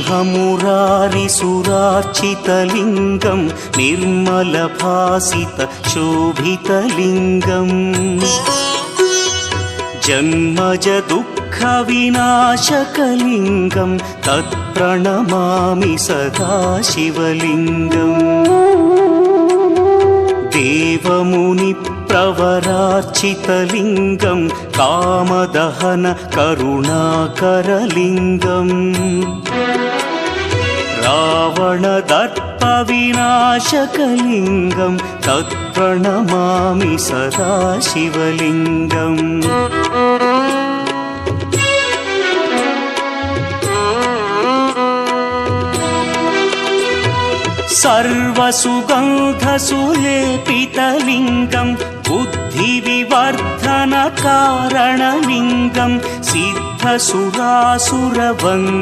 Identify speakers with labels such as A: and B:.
A: ब्रह्ममुरारिसुरार्चितलिङ्गं निर्मलभासितशोभितलिङ्गम् जन्मजदुःखविनाशकलिङ्गं तत्प्रणमामि सदा शिवलिङ्गम् देवमुनिप्रवरार्चितलिङ्गं कामदहन करुणाकरलिङ्गम् रावणदर्पविनाशकलिङ्गं तत्प्रणमामि सदा शिवलिङ्गम् सर्वसुगन्धसुलेपितलिङ्गं बुद्धिविवर्धनकारणलिङ्गं सिद्धसुरासुरवन्द्यलिङ्गम्